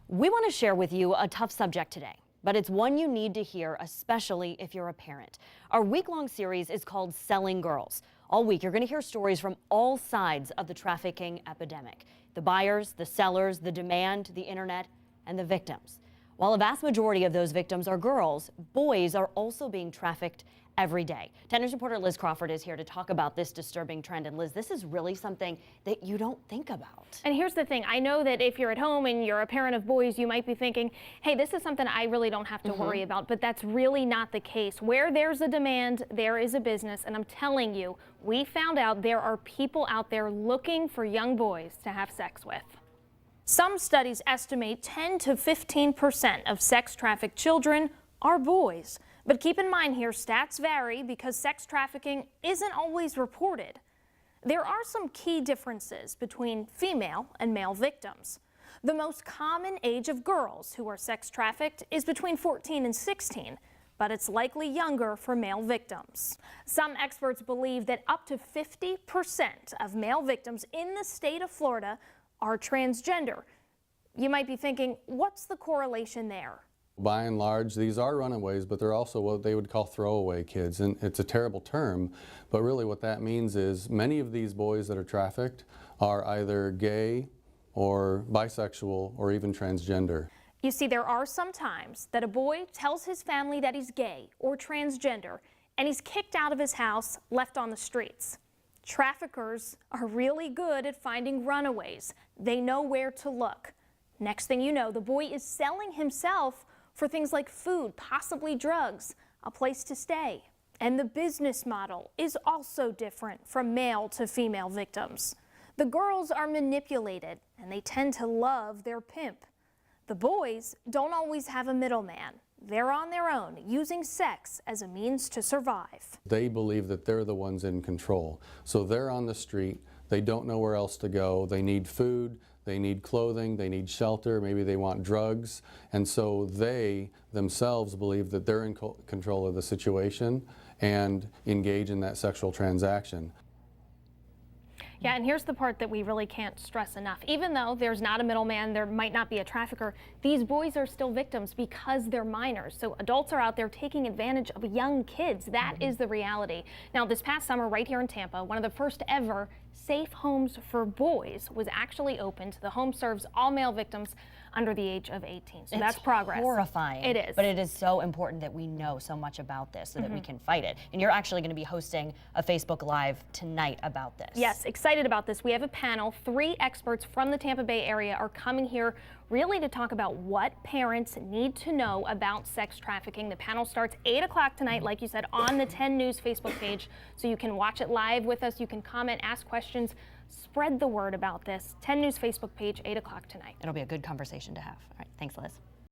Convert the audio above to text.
We want to share with you a tough subject today, but it's one you need to hear, especially if you're a parent. Our week-long series is called Selling Girls. All week, you're going to hear stories from all sides of the trafficking epidemic. The buyers, the sellers, the demand, the internet, and the victims. While a vast majority of those victims are girls, boys are also being trafficked every day. 10 News reporter Liz Crawford is here to talk about this disturbing trend. And Liz, this is really something that you don't think about. And here's the thing. I know that if you're at home and you're a parent of boys, you might be thinking, hey, this is something I really don't have to worry about. But that's really not the case. Where there's a demand, there is a business. And I'm telling you, we found out there are people out there looking for young boys to have sex with. Some studies estimate 10 to 15% of sex-trafficked children are boys. But keep in mind here, stats vary because sex trafficking isn't always reported. There are some key differences between female and male victims. The most common age of girls who are sex trafficked is between 14 and 16, but it's likely younger for male victims. Some experts believe that up to 50% of male victims in the state of Florida are transgender. You might be thinking, what's the correlation there? By and large, these are runaways, but they're also what they would call throwaway kids. And it's a terrible term, but really what that means is many of these boys that are trafficked are either gay or bisexual or even transgender. You see, there are some times that a boy tells his family that he's gay or transgender, and he's kicked out of his house, left on the streets. Traffickers are really good at finding runaways. They know where to look. Next thing you know, the boy is selling himself for things like food, possibly drugs, a place to stay. And the business model is also different from male to female victims. The girls are manipulated and they tend to love their pimp. The boys don't always have a middleman. They're on their own, using sex as a means to survive. They believe that they're the ones in control. So they're on the street, they don't know where else to go, they need food, they need clothing, they need shelter, maybe they want drugs, and so they themselves believe that they're in control of the situation and engage in that sexual transaction. Yeah, and here's the part that we really can't stress enough. Even though there's not a middleman, there might not be a trafficker, these boys are still victims because they're minors. So adults are out there taking advantage of young kids. That is the reality. Now, this past summer, right here in Tampa, one of the first ever safe homes for boys was actually opened. The home serves all male victims under the age of 18. So that's progress. It's horrifying. It is. But it is so important that we know so much about this so that we can fight it. And you're actually going to be hosting a Facebook Live tonight about this. Yes, excited about this. We have a panel. 3 experts from the Tampa Bay area are coming here really to talk about what parents need to know about sex trafficking. The panel starts 8 o'clock tonight, like you said, on the 10 News Facebook page. So you can watch it live with us. You can comment, ask questions, spread the word about this. 10 News Facebook page, 8 o'clock tonight. It'll be a good conversation to have. All right, thanks, Liz.